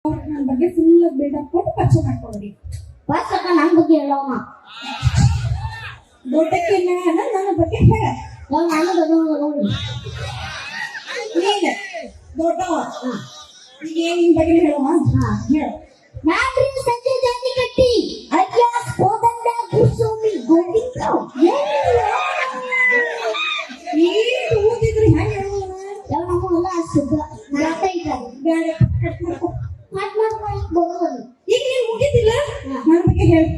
ನನ್ನ ಬಗ್ಗೆ full build up ಕೊಟ್ಟು ಪರಿಚಯ ಮಾಡ್ಕೊಡಿ. ಫಸ್ಟ್ ನನ್ನ ಬಗ್ಗೆ ಹೇಳೋಣ. ದೊಡ್ಡಕ್ಕೆ ನನ್ನ ಬಗ್ಗೆ ಹೇಳ. ನಾನು ನೋಡಿ ನೀನು ದೊಡ್ಡವ ಈಗ ನಿನ್ ಬಗ್ಗೆ ಹೇಳುವ. ಹೇಳು. ನಾನ್ರಿ ಸಂಜೆ ಜಾತಿ ಕಟ್ಟಿ ಅಜ್ಜಾಸ್ ಕೋದಂಡ ಗುರುಸ್ವಾಮಿ ಗೋವಿಂದರಾವ್ ಏನು ಓದಿದ್ರಿ ಹೆಂಗೆ ಹೇಳುವ? ನಮಗೆಲ್ಲ ಶುದ್ಧ ನಾಟ ಇದ್ದಾರೆ ಬೇಡ ಬರೋದು. ಈಗ ನೀನು ಮುಗಿದಿಲ್ಲ ನನ್ನ ಬಗ್ಗೆ ಹೇಳಿ.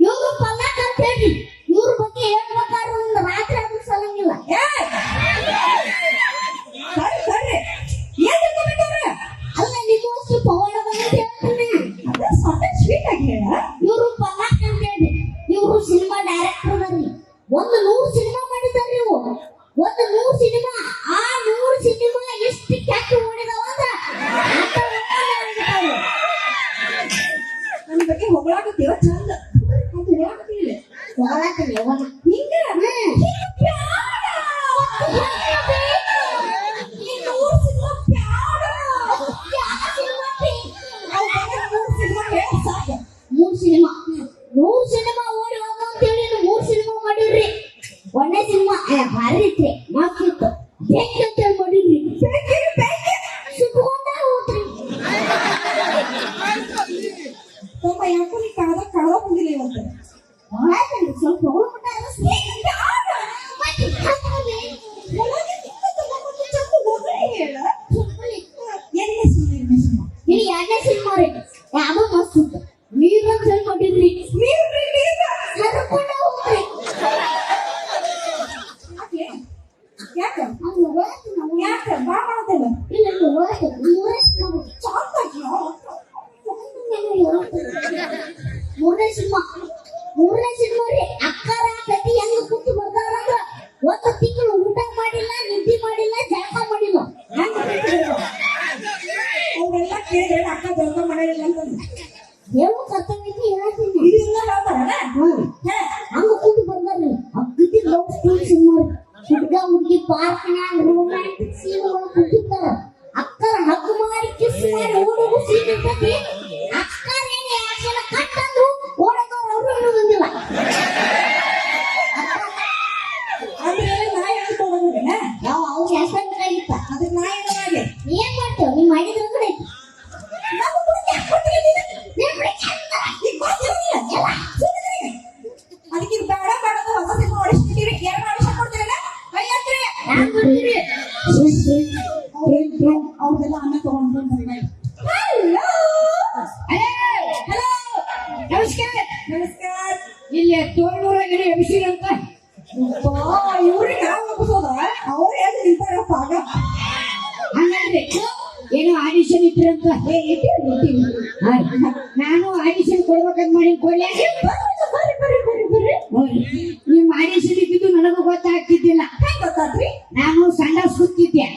ಇವ್ರು ಪಲ್ಲಕ್ ಅಂತ ಹೇಳಿ ಇವ್ರ ಬಗ್ಗೆ ಹೇಳ್ಬೇಕಾದ್ರೆ ಒಂದು ರಾತ್ರಿ ಆದ್ರೂ ಸಲಂಗಿಲ್ಲ. ಸರಿ ಸರಿ ಏನ್ ತಿಳ್ಕೊಬೇಕವ್ರ? ಅಲ್ಲ ನಿಮ್ಮಷ್ಟು ಪವಾಡ ಬಂದಂತ ಹೇಳ್ತಾನೆ. ಅದ ಸ್ವಲ್ಪ ಸ್ವೀಟ್ ಆಗಿ ಹೇಳ. ಇವ್ರು ಪಲ್ಲಕ್ ಅಂತ ಹೇಳಿ ಇವ್ರು ಸಿನಿಮಾ ಡೈರೆಕ್ಟರ್ ಅದಾರಿ. 100 ಸಿನಿಮಾ ಮಾಡಿದಾರೆ ಇವು. 100 ಸಿನಿಮಾ. ಆ 100 ಸಿನಿಮಾ ಎಷ್ಟು ಕೆಟ್ಟ ಓಡಿದಾವ ಅಂದ್ರೆ ನನ್ನ ಬಗ್ಗೆ ಹೊಗಳಾಕತ್ತೀವ ಚಂದ ಹೊಗಳಾಕತ್ತೀವಿ ಹೊಗಳಾತೀನಿ ಯಾವಾಗ ಹಿಂಗ ಮೂರು ಸಿನಿಮಾ ಓಡಿ ಹೋಗ ಅಂತೇಳಿ 3 ಸಿನಿಮಾ ಮಾಡಿವ್ರಿ. ಒಂದೇ ಸಿನಿಮಾ ಭಾರಿ ಇತ್ರಿ, ಮಸ್ತ್ ಇತ್ತು. ಬೆಂಕಿ ಅಂತೇಳಿ ಮಾಡಿದ್ರಿ. ಸುಟ್ಕೊಂಡ ಹೋಗ್ರಿ. ತುಂಬ ಯಾಕೋ ನೀ ಕಳೆದ ಬಂದಿಲ್ಲ ಇವತ್ತು. ಸ್ವಲ್ಪ ಹೋಗ್ಬಿಟ್ಟಾರ ಇದು 2ನೇ ಸಿನಿಮಾ ರೀ. ಯಾವ್ದೋ ಮಸ್ತ್ ಇತ್ತು. ನೀರು ಅಂತ ಹೇಳಿ ಮಾಡಿದ್ರಿ. ಹರ್ಕೊಂಡ ಹೋಗ್ರಿ. ಯಾಕ ಬಾ ಮಾಡೋದಿಲ್ಲ ಇಲ್ಲ ಮೂರನೇ ಸಿನಿಮಾ ರೀ. ಅಕ್ಕರ ಕತಿ ಹೆಂಗ ಕೂತು ಬರ್ತಾರಂದ್ರ 1 ತಿಂಗಳು ಊಟ ಮಾಡಿಲ್ಲ, ನಿದ್ದೆ ಮಾಡಿಲ್ಲ, ಜಳಕ ಮಾಡಿಲ್ಲ. ಅವರೆಲ್ಲ ಕೇಳಿದ್ರೆ ಅಕ್ಕ ಜೊತೆ ಮನೆಯಲ್ಲ ಅಂತ ಹೇಳು ಕರ್ತವ್ಯ ಹೇಳ್ತೀನಿ. ಇದೆಲ್ಲ ಹೇಳ್ತಾರಲ್ಲ ಹಂಗ ಕೂತು ಬರ್ತಾರ್ರಿ. ಅಕ್ಕಿ ಲವ್ ಸ್ಟೋರಿ ಸಿನಿಮಾ ಹುಡುಗ ಹುಡುಗಿ ಪಾರ್ಕ್ನಾಗ ರೊಮ್ಯಾಂಟಿಕ್ ಸೀನ್ಗಳು ಕೂತಿರ್ತಾರ. ಅಕ್ಕರ ಹಗ್ಗು ಮಾಡಿ ಕಿಸ್ ಮಾಡಿ ಓಡೋದು ಸೀನ್ ಇರ್ತೈತಿ. ಅಕ್ಕರ ಏನೇ ಆಕ್ಷನ್ ಕಟ್ಟಂದು ಓಡೋದವ್ರು ಅವರು ಇನ್ನೂ ಬಂದಿಲ್ಲ. ಅಂದ್ರೆ ನಾ ಹೇಳ್ಕೊಡೋದಿಲ್ಲ ಯಾವ ಅವ್ರು ಹೆಸರು ಬೇಕಾಗಿತ್ತ. ಅದಕ್ಕೆ ನಾ ಹೇಳೋದಾಗೆ ಏನ್ ಮಾಡ್ತೇವೆ ನೀವು ಮಾಡಿದ್ರ ಕಡೆ ಅದಕ್ಕೆ ಬೇಡ ಬೇಡದು ಹೊಸ ಸಿನಿಮಾ ಆಡಿಸ್ಬಿಟ್ಟಿರಿ. 2 ಆಡಿಷನ್ ಕೊಡ್ತೀರಲ್ಲ ಕೈ ಹತ್ತಿರಿ. ಅವ್ರದೆಲ್ಲ ಅನ್ನ ತಗೊಂಡು ಹಲೋ ಹಲೋ ನಮಸ್ಕಾರ. ನಮಸ್ಕಾರ. ಇಲ್ಲಿ 900 ಎಬಿಸಿ ಅಂತ ಇವ್ರಿಗೆ ನಾವು ಒಪ್ಪಿಸೋದ ಅವ್ರು ಎಲ್ಲಿ ನಿಂತಾರಪ್ಪ ಆಗ ಹಂಗಂದ್ರೆ ಏನೋ ಆಡಿಷನ್ ಇಟ್ಟಿರಂತ. ನಾನು ಆಡಿಷನ್ ಕೊಡ್ಬೇಕಂತ ಮಾಡಿ ಕೊಡ್ಲಿ. ನಿಮ್ ಆಡಿಷನ್ ಇದ್ದಿದ್ದು ನನಗೂ ಗೊತ್ತಾಗ್ತಿದ್ದಿಲ್ಲ. ಗೊತ್ತಾದ್ರಿ ನಾನು ಸಣ್ಣ ಸುತ್ತಿದ್ದೆ.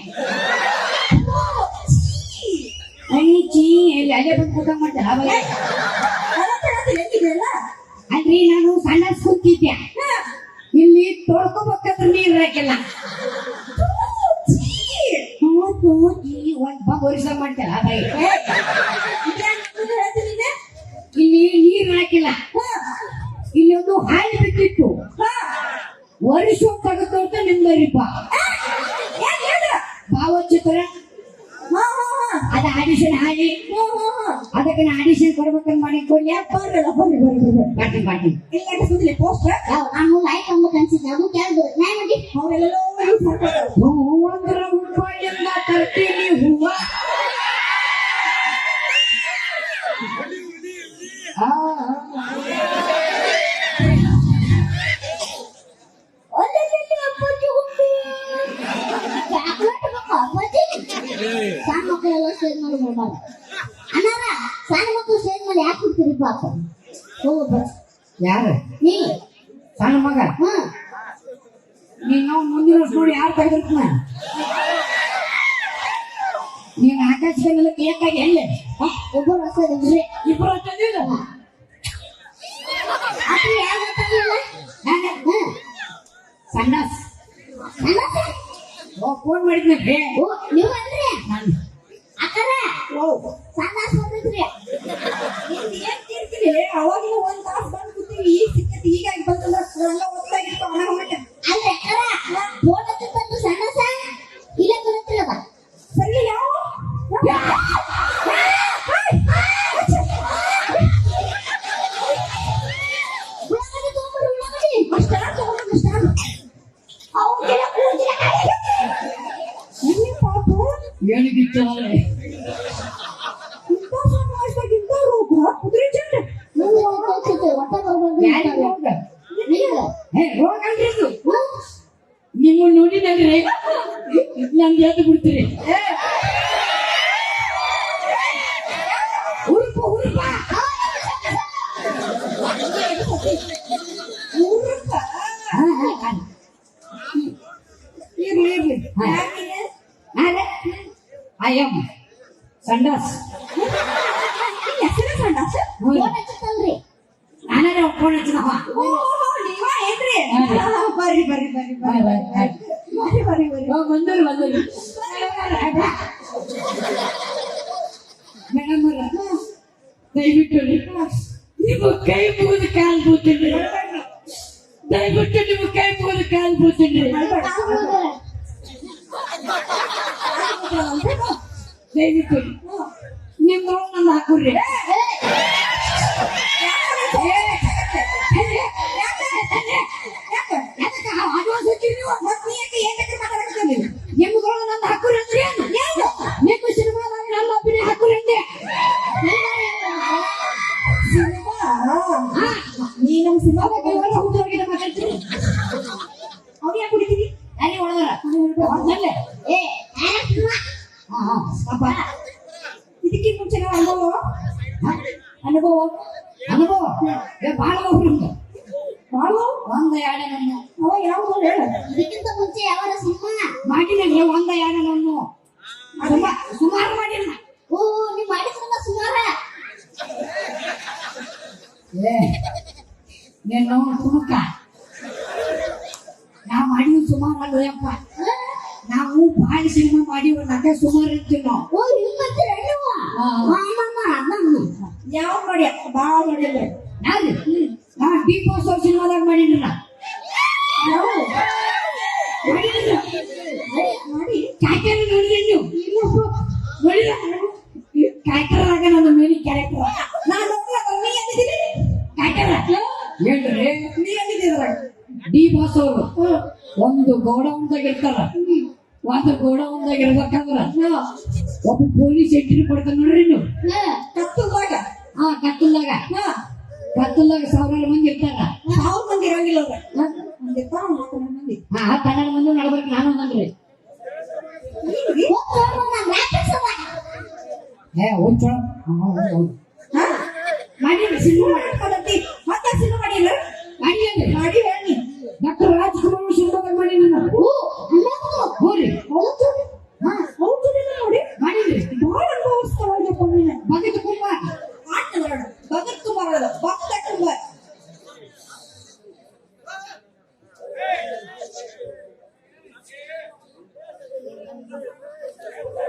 ಅಲ್ಲೇ ಬಂದು ಊಟ ಮಾಡ್ತಾರೆ ಅವಾಗ. ಅಲ್ರಿ ನಾನು ಸಣ್ಣ ಸುತ್ತಿದ್ದೆ. ಇಲ್ಲಿ ತೊಳ್ಕೊಬೇಕಂದ್ರೆ ನೀರ್ ಹಾಕಿಲ್ಲ. ಒರಿಸ ಮಾಡ್ತಾರ ಇಲ್ಲಿ ನೀರ್ ಹಾಕಿಲ್ಲ. ಇಲ್ಲಿ ಒಂದು ಹಾಯಿ ಬಿಟ್ಟಿತ್ತು. ವರ್ಷ ತೆಗೆದೋಟ ನಿಮ್ದರಿಪ್ಪ ಭಾವಚಿತ್ರ ಅದ ಆಡಿಷನ್ ಹಾಗೆ ಅದಕ್ಕೆ ನಾ ಆಡಿಷನ್ ಕೊಡ್ಬೇಕಂತ ಮಾಡಿ ಕೊಡ್ಲಿ. ಇಲ್ಲ ಪೋಸ್ಟರ್ ನಾನು ಲೈಕ್ ಅಂಬಕ್ ಅನ್ಸಿದ್ದೆ. ಅದು ಕೇಳಿದ್ರು ನಾಯಿ ಮಾಡಿ ಅವರೆಲ್ಲೋ ರೂಪಾಯಿಂದ ತರ್ತೀನಿ ಹೂವ. ಸಣ್ಣ ಮಕ್ಕಳೆಲ್ಲ ಸ್ಟೇಜ್ ಮಾಡಿ ಮಾಡ್ಬಾರ್ದು ಅನ್ನಾರ. ಸಣ್ಣ ಮಕ್ಕಳು ಸ್ಟೇಜ್ ಮಾಡಿ ಯಾಕೆ ಬಿಡ್ತೀರಿ ಪಾಪ? ಹೋಗ್ಬ ಯಾರು ನೀ ಸಣ್ಣ ಮಗ? ನೀನು ಮುಂದಿನ ವರ್ಷ ನೋಡಿ ಯಾರು ತೆಗೆದಿರ್ತಾನ? ನೀನು ಆಕಾಶದಲ್ಲ ಕೇಕಾಗಿ ಎಲ್ಲಿ ಒಬ್ಬರು ಹೊಸದಿದ್ರೆ ಇಬ್ಬರು ಹಚ್ಚದಿಲ್ಲ. ಅದು ಯಾರು ಗೊತ್ತಾಗಿಲ್ಲ. ಸಣ್ಣ ಫೋನ್ ಮಾಡಿದ್ನ ನೀವು ಅಂದ್ರೆ ಅಕ್ಕರ ಸಂದಾಸ್ ಬಂದೈತಿ ಇಲ್ಲಿ ಅವಾಗಿನ ಒಂದ್ ತಾಸ್ ಬಂದ್ ಕೂತೀವಿ ಈಗ ಸಿಕ್ಕತಿ ಹೀಗಾಗಿ ಬಂತಂದ್ರ ಹಂಗ ಒತ್ತಾಗಿತ್ತು ಅಣ್ಣ ಮಟ್ಟ ಅಲ್ರಿ ಅಕ್ಕಾರ ಫೋನ್ ಹತ್ತಿತ್ತು ಸಣ್ಣ ಸಣ್ಣ ಇಲ್ಲ ಬರುತ್ತಿಲ್ಲದ ಸರಿ ಯಾವ ಉಳ್ಳಾಗಡ್ಡಿ ತಗೊಂಡ್ಬರ್ರಿ ಉಳ್ಳಾಗಡ್ಡಿ ಅಷ್ಟ ತಗೊಂಡು ಅಷ್ಟ ಹೌದಿಲ್ಲ ಕೂದಿಲ್ಲ ಇಲ್ಲಿ ಪಾಪ ಏನಿಗಿತ್ತು ಇಂಥ ಸಣ್ಣ ವಯಸ್ಸಾಗಿಂತ ರೋಗ ಕುದುರೆ ಚಂಡ ನೀವು ಹೋಗ್ತಿದ್ದೆ ಒಟ್ಟ ಬರ್ಬಂದು ಯಾರಿಗೆ ಹೋಗ ನೀವು ಏ ರೋಗ ಅಲ್ರಿ ಇದು ನೀವು ನೋಡಿದಲ್ರಿ ನಮ್ಗೆ ಎದ್ದು ಬಿಡ್ತೀರಿ ಉರುಪ ಉರುಪ ಉರುಪ ಇರ್ಲಿ ಇರ್ಲಿ ಐ ಆಮ್ ಸಂಡಾಸ್ ಹೆಸರು ಸಂಡಾಸ ಫೋನ್ ಹಚ್ಚತ್ತಲ್ರಿ ನಾನೇ ಫೋನ್ ಹಚ್ಚಿದವ ಓಹೋ ನೀವ ಏನ್ರಿ ಬರ್ರಿ ಬರ್ರಿ ಬರ್ರಿ ಬರ್ರಿ ಬರ್ರಿ ಬರ್ರಿ ಬರ್ರಿ ಬಂದರು ಮೇಡಮ್ ದಯವಿಟ್ಟು ನಿಮ್ಮ ಕೈ ಮುಗಿದು ಕಾಲು ಬೂತೀನಿ ದಯವಿಟ್ಟು ನಿಮ್ಮ ಕೈ ಮುಗಿದು ಕಾಲು ಬೂತೀನಿ ದಯವಿಟ್ಟು ನಿಮ್ದ್ರೊಳಗೆ ನಂದು ಹಾಕುರ್ರಿ ನಿಮ್ದ್ರೊಳಗೆ ನಂದು ಹಾಕುರ್ರಿ ಅಂದ್ರೆ ಏನು ನಿಮ್ಮ ಸಿನಿಮಾದಾಗ ನನ್ನ ಅಭಿನಯ ಹಾಕುರ್ರಿ ಅಂದೆ ನೀ ನಮ್ ಸಿನಿಮಾದಾಗ ಹುಡುಗರಿಗೆ ಮಾತಾಡ್ತೀನಿ ಅವ್ರು ಯಾಕೆ ಕುಡಿತೀವಿ ಅಲ್ಲಿ ಹೊಡೆದಲ್ಲ ಏ ಆರಕ್ಕಿಲ್ಲ ಪಾಪ ಇದಕ್ಕಿಂತ ಮುಂಚೆ ನಾವು ಅನುಭವ ಅನುಭವ ಭಾಳ ನಮ್ದು ಬಾಳು ಒಂದ ಎರಡನನ್ನು ಅವ ಯಾವ್ದು ಹೇಳ ಇದಕ್ಕಿಂತ ಮುಂಚೆ ಯಾವಾರ ಸಿನಿಮಾ ಮಾಡಿದ್ರೆ ಒಂದ ಎರಡನನ್ನು ಸುಮಾರು ಮಾಡಿಲ್ಲ ಓ ನೀವು ಮಾಡಿದ್ರಲ್ಲ ಸುಮಾರ ಏ ನೀನು ಕುಣುಕ ನಾವು ಮಾಡಿದ್ವಿ ಸುಮಾರು ಅಲ್ಲಪ್ಪ ನಾವು ಭಾಳ ಸಿನಿಮಾ ಮಾಡಿವ್ರ ನಂಗೆ ಸುಮಾರು ಇರ್ತೀವಿ ನಾವು ಓ ಹಿಂಗಂತೀರ ನೀವು ಅದನ್ನ ಯಾವ ಮಾಡಿ ಬಾಳ ಮಾಡಿಲ್ಲ ನಾವ್ರಿ ನಾ ಡಿ.ಬಾಸ್ ಅವ್ರ ಸಿನಿಮಾದಾಗ ಮಾಡಿದ್ರಲ್ಲ ಯಾವ ಮಾಡಿದ್ರ ಮಾಡಿ ಕ್ಯಾರೆಕ್ಟರ್ ನೋಡಿದ್ರಿ ನೀವು ನೋಡಿಲ್ಲ ಕ್ಯಾರೆಕ್ಟರ್ ನನ್ನ ಮೇಲಿ ಕ್ಯಾರೆಕ್ಟರ್ ನಾನು ನೋಡ್ಲಾ ನೀ ಎಲ್ಲಿದ್ದೀರಿ ಕ್ಯಾರೆಕ್ಟರ್ ಹೇಳ್ರಿ ನೀ ಎಲ್ಲಿದ್ದೀರ ಡಿ.ಬಾಸ್ ಅವರು ಒಂದು ಗೋಡೌನ್ದಾಗ ಇರ್ತಾರ ಒಂದು ಗೋಡೌನ್ದಾಗ ಇರ್ಬೇಕಂದ್ರ ಒಬ್ಬ ಪೊಲೀಸ್ ಎಂಟ್ರಿ ಕೊಡ್ತಾರ ನೋಡ್ರಿ ನೀವು ಕತ್ತಲ್ದಾಗ ಕತ್ತಲ್ದಾಗ ಸಾವಿರಾರು ಮಂದಿ ಇರ್ತಾರ ಸಾವಿರ ಮಂದಿ ಇರಂಗಿಲ್ಲ ಅವ್ರ ಒಂದ್ ಇರ್ತಾರ ಒಂದ್ ಮಂದಿ 12 ಮಂದಿ ನಡ್ಬೇಕು ನಾನು ಒಂದನ್ರಿ ಹುಚ್ಚ ಮಾಡಿಲ್ಲ ಸಿನಿಮಾ ಮಾಡಿ ಮತ್ತೆ ಸಿನಿಮಾ ಮಾಡಿಲ್ಲ ಮಾಡಿ ಮಾಡಿ ಹೇಳ